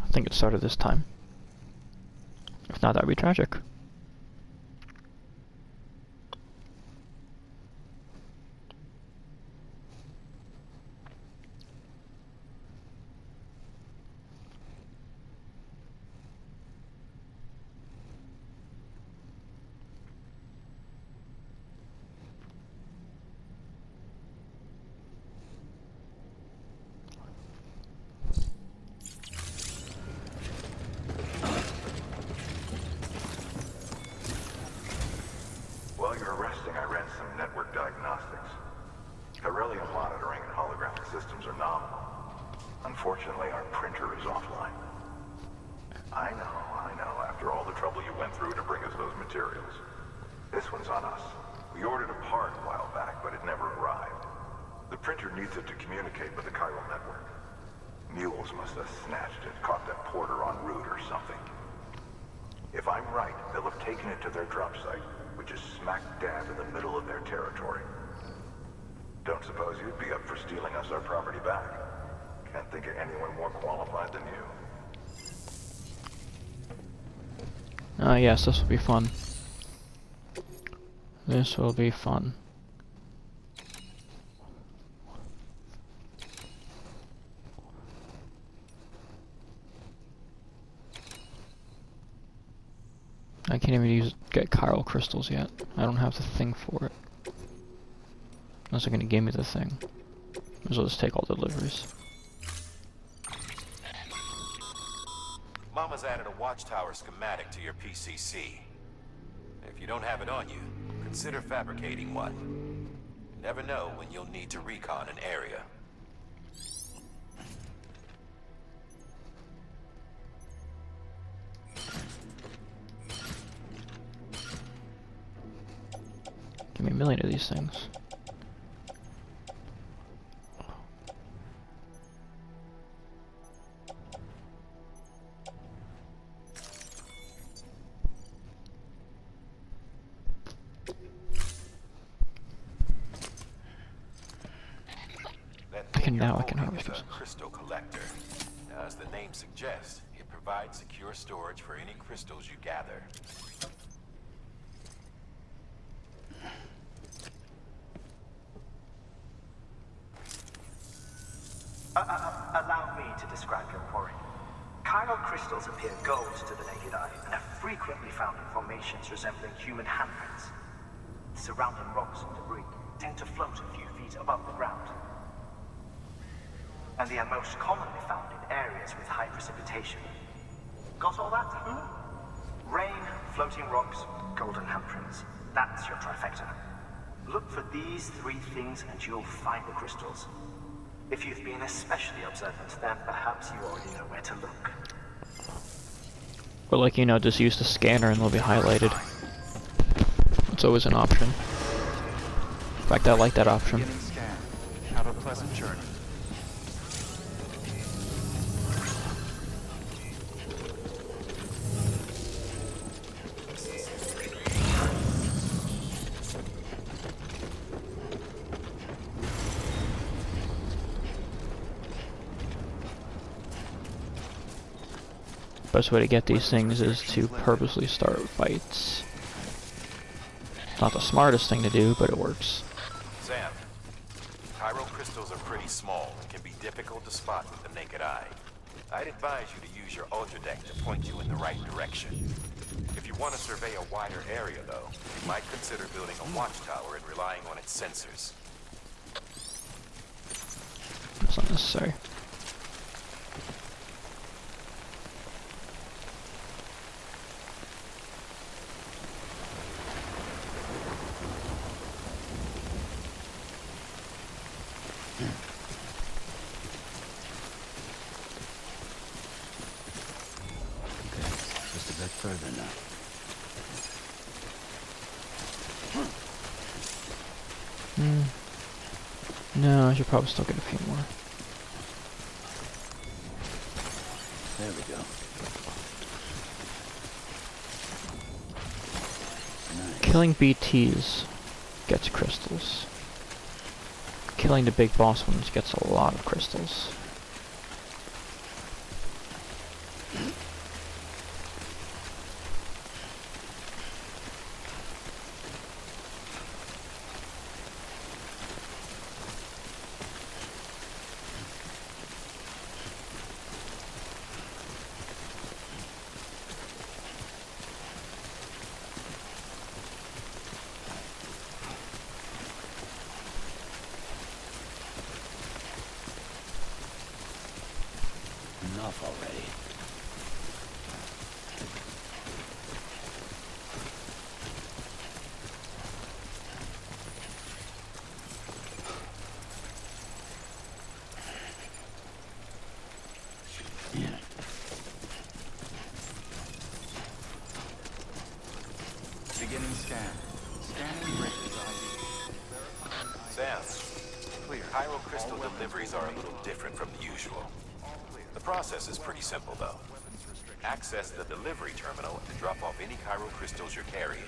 I think it started this time. If not, that would be tragic. While you're resting, I ran some network diagnostics. Beryllium monitoring and holographic systems are nominal. Unfortunately, our printer is offline. I know. After all the trouble you went through to bring us those materials. This one's on us. We ordered a part a while back, but it never arrived. The printer needs it to communicate with the chiral network. Mules must have snatched it, caught that porter en route or something. If I'm right, they'll have taken it to their drop site, which is smack dab in the middle of their territory. Don't suppose you'd be up for stealing us our property back? Can't think of anyone more qualified than you. Yes, this will be fun. This will be fun. I can't even get chiral crystals yet. I don't have the thing for it. Unless they're gonna give me the thing. Might as well just take all deliveries. Mama's added a watchtower schematic to your PCC. If you don't have it on you, consider fabricating one. You never know when you'll need to recon an area. Give me a million of these things. I can harvest a crystal collector. Now, as the name suggests, it provides secure storage for any crystals you gather. Allow me to describe your quarry. Chiral crystals appear gold to the naked eye and are frequently found in formations resembling human handprints. Surrounding rocks and debris tend to float a few feet above the ground. And they are most commonly found in areas with high precipitation. Got all that? Rain, floating rocks, golden handprints. That's your trifecta. Look for these three things and you'll find the crystals. If you've been especially observant, then perhaps you already know where to look. Or like, you know, just use the scanner and they'll be highlighted. It's always an option. In fact, I like that option. Have a pleasant journey. Best way to get these things is to purposely start fights. Not the smartest thing to do, but it works. Sam, chiral crystals are pretty small and can be difficult to spot with the naked eye. I'd advise you to use your ultra deck to point you in the right direction. If you want to survey a wider area, though, you might consider building a watchtower and relying on its sensors. That's not necessary. Further now. No, I should probably still get a few more. There we go. Nice. Killing BTs gets crystals. Killing the big boss ones gets a lot of crystals. off already. Beginning scan. Scanning breakers ID. Sam, Pyro crystal deliveries are a little different from the usual. The process is pretty simple, though. Access the delivery terminal and drop off any Pyro crystals you're carrying.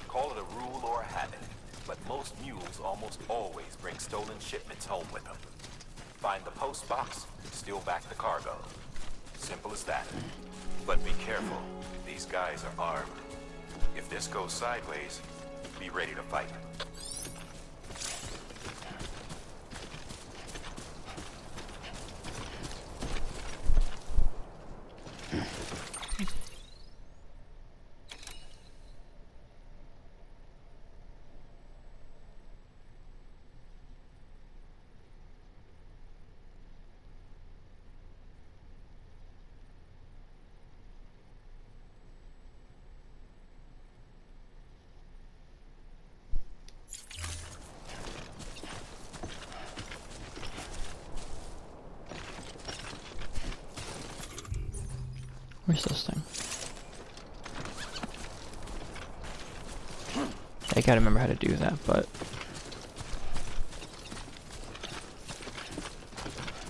Call it a rule or a habit, but most mules almost always bring stolen shipments home with them. Find the post box, steal back the cargo. Simple as that. But be careful. These guys are armed. If this goes sideways, be ready to fight. Where's this thing? I gotta remember how to do that, but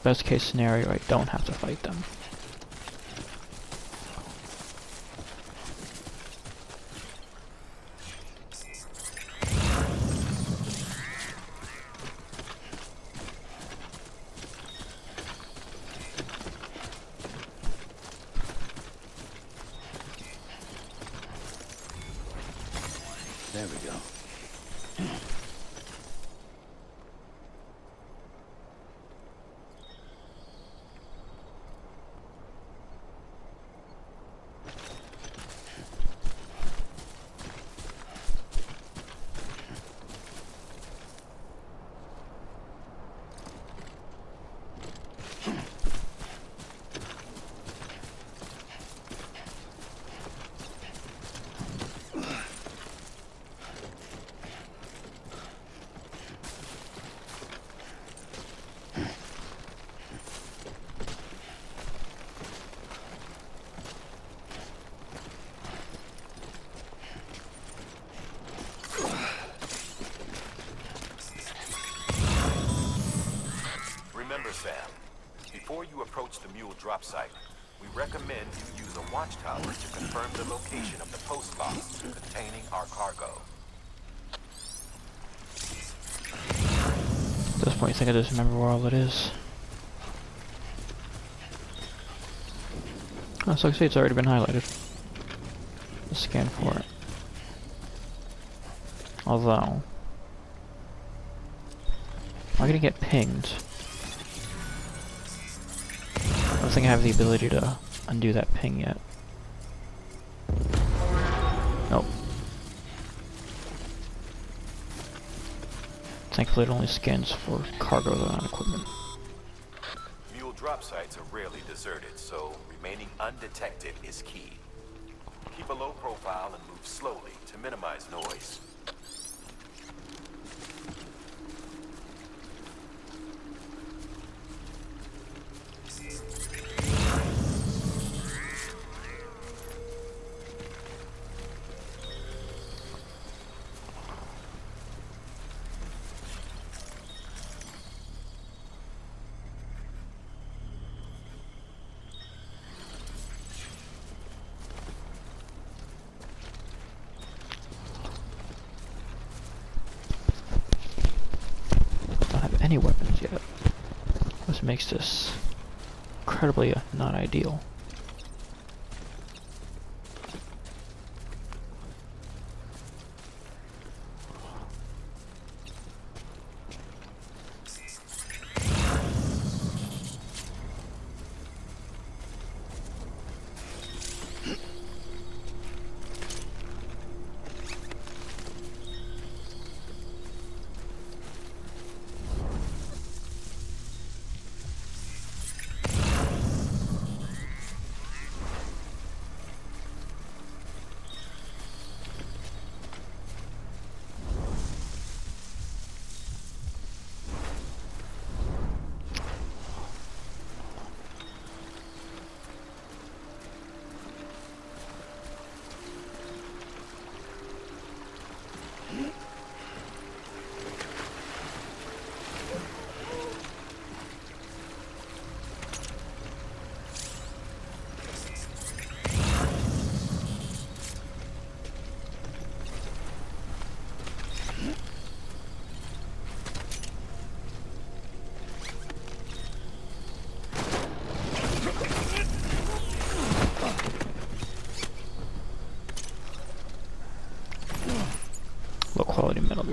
best case scenario, I don't have to fight them. There we go. Remember, Sam, before you approach the mule drop site, we recommend you use a watchtower to confirm the location of the post box containing our cargo. At this point, you think I just remember where all it is. Oh, so I see it's already been highlighted. Let's scan for it. Although, am I gonna get pinged? I don't think I have the ability to undo that ping yet. Nope. Thankfully it only scans for cargo, though, not equipment. Mule drop sites are rarely deserted, so remaining undetected is key. Keep a low profile and move slowly to minimize noise. Any weapons yet, which makes this incredibly not ideal.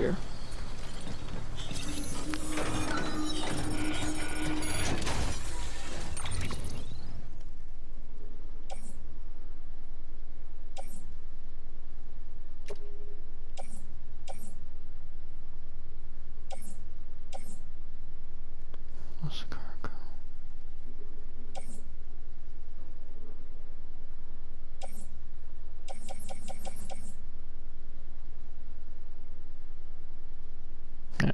beer. What's the cargo? Yeah.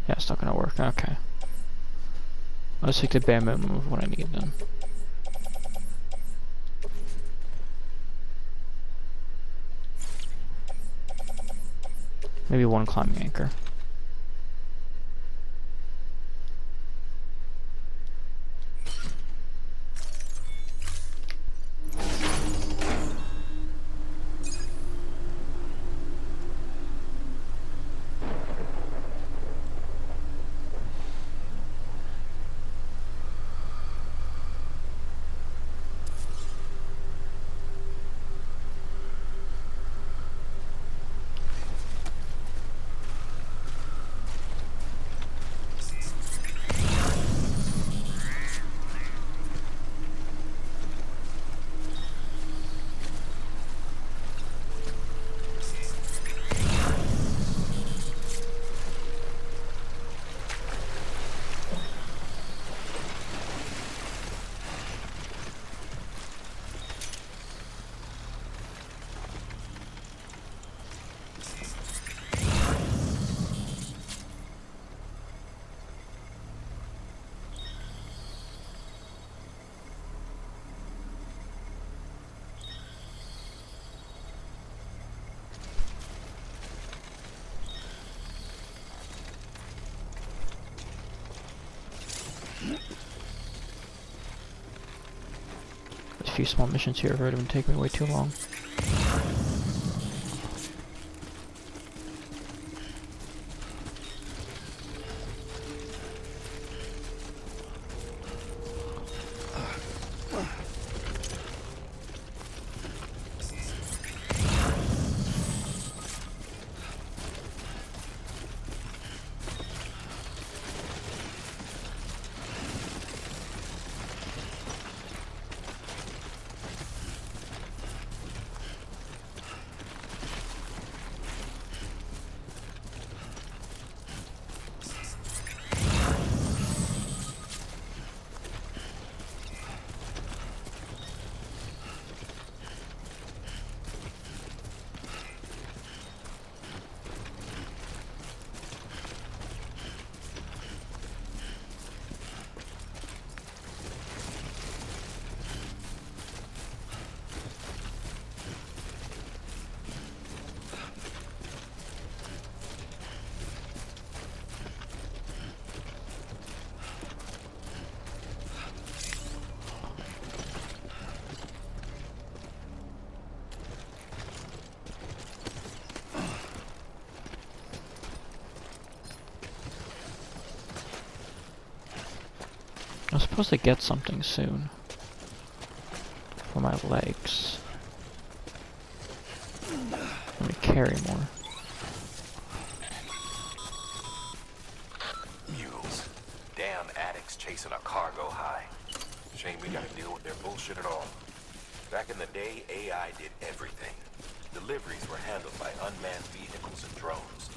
Yeah, it's not gonna work. Okay. Let's take the bare minimum of what I need then. Maybe one climbing anchor. A few small missions here have already been taking me way too long. I'm supposed to get something soon for my legs. Let me carry more. Mules. Damn addicts chasing a cargo high. Shame we gotta deal with their bullshit at all. Back in the day, AI did everything. Deliveries were handled by unmanned vehicles and drones.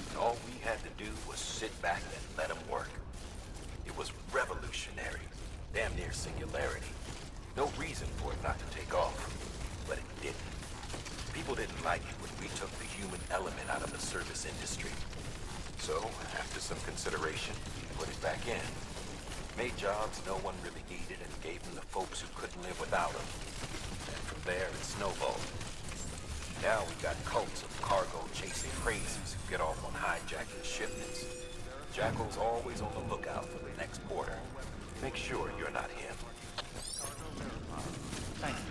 And all we had to do was sit back and let them work. It was revolutionary, damn near singularity. No reason for it not to take off, but it didn't. People didn't like it when we took the human element out of the service industry. So, after some consideration, we put it back in. Made jobs no one really needed and gave them to folks who couldn't live without them. And from there, it snowballed. Now we got cults of cargo-chasing crazies who get off on hijacking shipments. Jackal's always on the lookout for the next porter. Make sure you're not him. Thank you.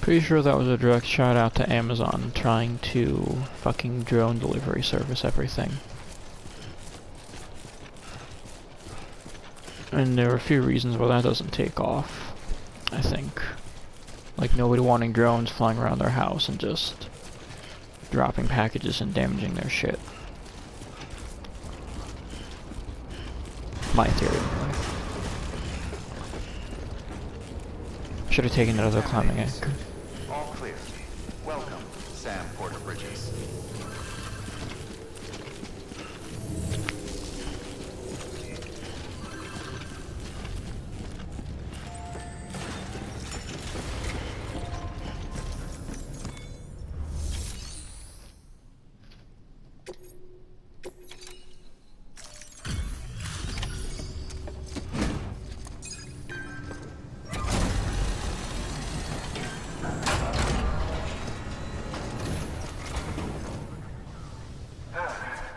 Pretty sure that was a direct shout out to Amazon trying to fucking drone delivery service everything. And there are a few reasons why that doesn't take off, I think. Like nobody wanting drones flying around their house and just dropping packages and damaging their shit. My theory, anyway. Should have taken another climbing anchor. All clear. Welcome, Sam Porter Bridges.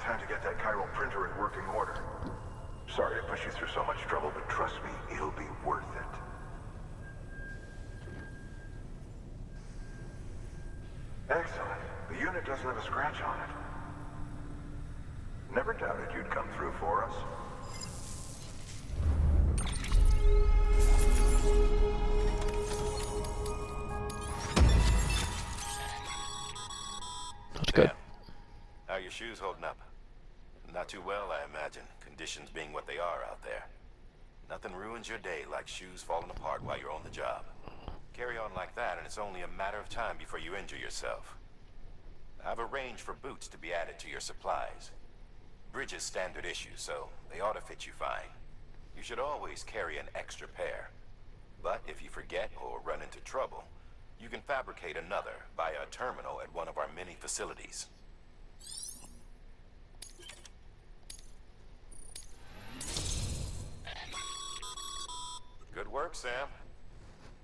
Time to get that chiral printer in working order. Sorry to push you through so much trouble, but trust me, it'll be worth it. Excellent. The unit doesn't have a scratch on it. Never doubted you'd come through for us. That's good. How are your shoes holding up? Not too well, I imagine, conditions being what they are out there. Nothing ruins your day like shoes falling apart while you're on the job. Carry on like that and it's only a matter of time before you injure yourself. I've arranged for boots to be added to your supplies. Bridges standard issue, so they ought to fit you fine. You should always carry an extra pair. But if you forget or run into trouble, you can fabricate another via a terminal at one of our many facilities. Good work, Sam.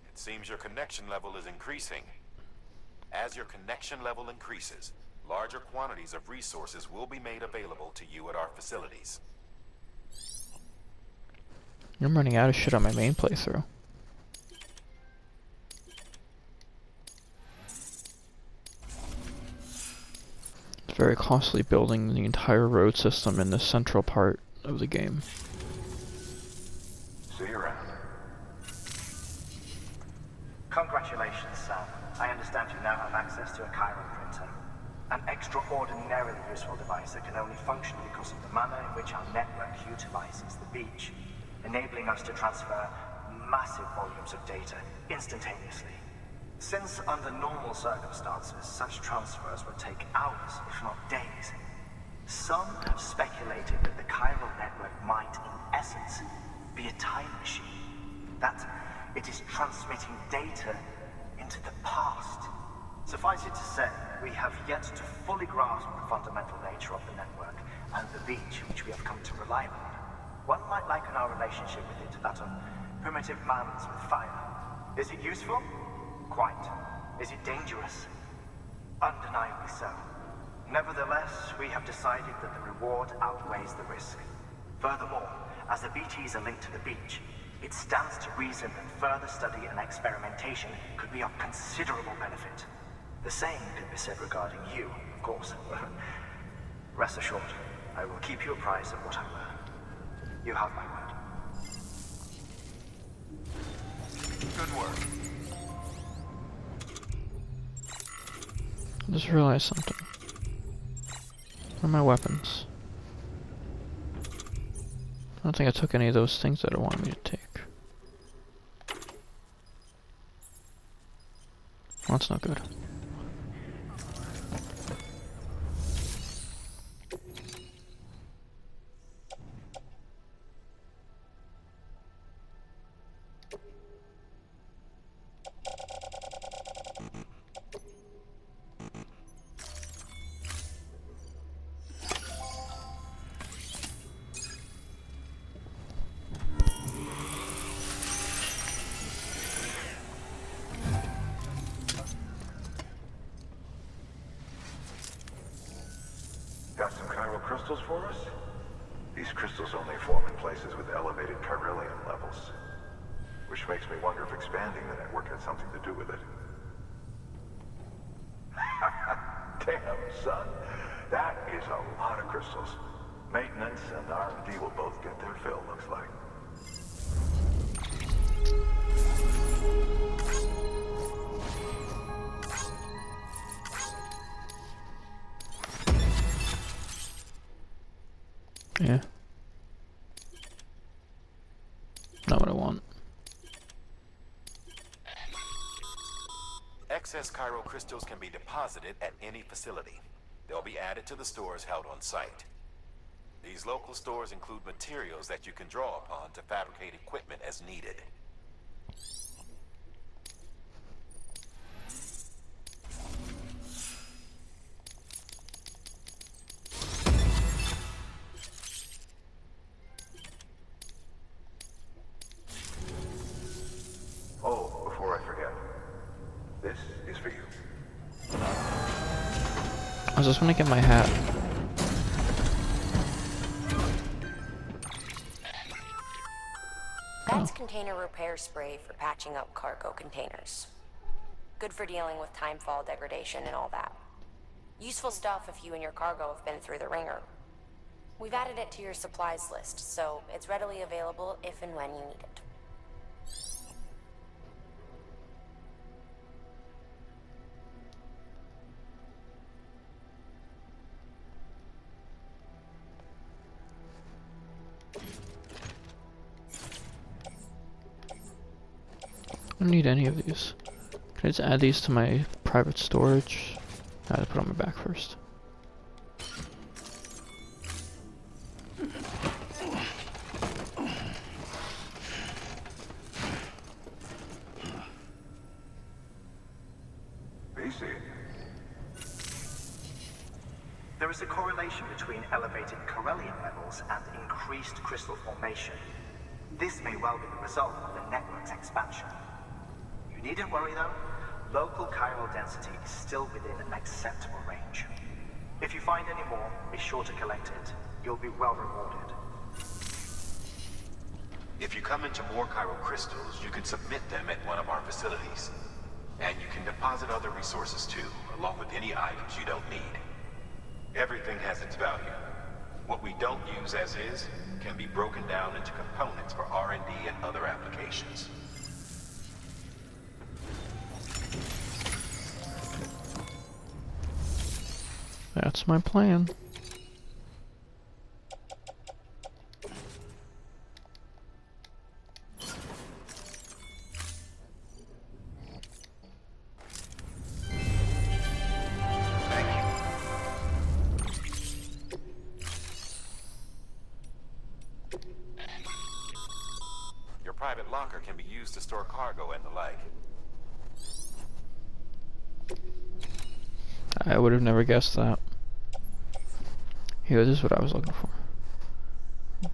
It seems your connection level is increasing. As your connection level increases, larger quantities of resources will be made available to you at our facilities. I'm running out of shit on my main playthrough. It's very costly building the entire road system in the central part of the game. See you around. Congratulations, Sam. I understand you now have access to a chiral printer. An extraordinarily useful device that can only function because of the manner in which our network utilizes the beach, enabling us to transfer massive volumes of data instantaneously. Since under normal circumstances, such transfers would take hours, if not days, some have speculated that the chiral network might, in essence, be a time machine. That it is transmitting data into the past. Suffice it to say, we have yet to fully grasp the fundamental nature of the network and the beach which we have come to rely upon. One might liken our relationship with it to that of primitive man's with fire. Is it useful? Quite. Is it dangerous? Undeniably so. Nevertheless, we have decided that the reward outweighs the risk. Furthermore, as the BTs are linked to the beach, it stands to reason that further study and experimentation could be of considerable benefit. The same could be said regarding you, of course. Rest assured, I will keep you apprised of what I learn. You have my word. Good work. I just realized something. Where are my weapons? I don't think I took any of those things that I wanted me to take. Well, that's not good. Got some chiral crystals for us? These crystals only form in places with elevated chiralium levels. Which makes me wonder if expanding the network had something to do with it. Damn, son. That is a lot of crystals. Maintenance and R&D will both get their fill, looks like. Yeah. Not what I want. Excess chiral crystals can be deposited at any facility. They'll be added to the stores held on site. These local stores include materials that you can draw upon to fabricate equipment as needed. Oh, before I forget. This is for you. I just want to get my hat. That's container repair spray for patching up cargo containers. Good for dealing with timefall degradation and all that. Useful stuff if you and your cargo have been through the ringer. We've added it to your supplies list, so it's readily available if and when you need it. I don't need any of these. Can I just add these to my private storage? I have to put on my back first. BC. There is a correlation between elevated chiralium levels and increased crystal formation. This may well be the result of the network's expansion. You needn't worry though. Local chiral density is still within an acceptable range. If you find any more, be sure to collect it. You'll be well rewarded. If you come into more chiral crystals, you can submit them at one of our facilities. And you can deposit other resources too, along with any items you don't need. Everything has its value. What we don't use as is can be broken down into components for R&D and other applications. That's my plan. Your private locker can be used to store cargo and the like. I would have never guessed that. Here, this is what I was looking for. I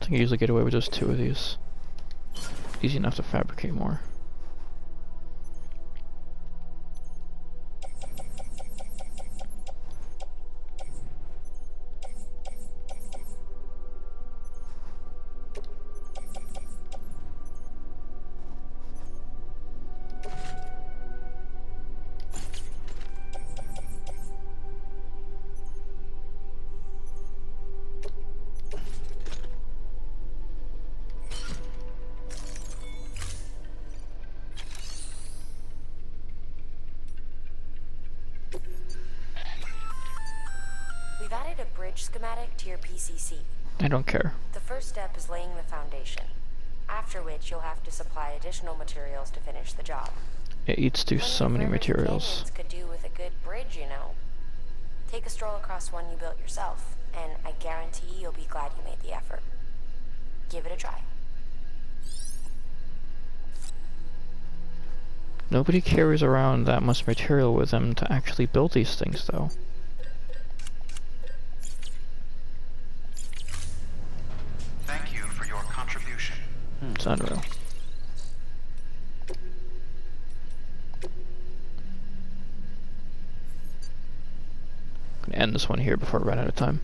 think I usually get away with just 2 of these. Easy enough to fabricate more. We've added a bridge schematic to your PCC. I don't care. The first step is laying the foundation, after which you'll have to supply additional materials to finish the job. It eats through so many materials. Could do with a good bridge, you know. Take a stroll across one you built yourself, and I guarantee you'll be glad you made the effort. Give it a try. Nobody carries around that much material with them to actually build these things, though. Thank you for your contribution. It's unreal. I'm gonna end this one here before I run out of time.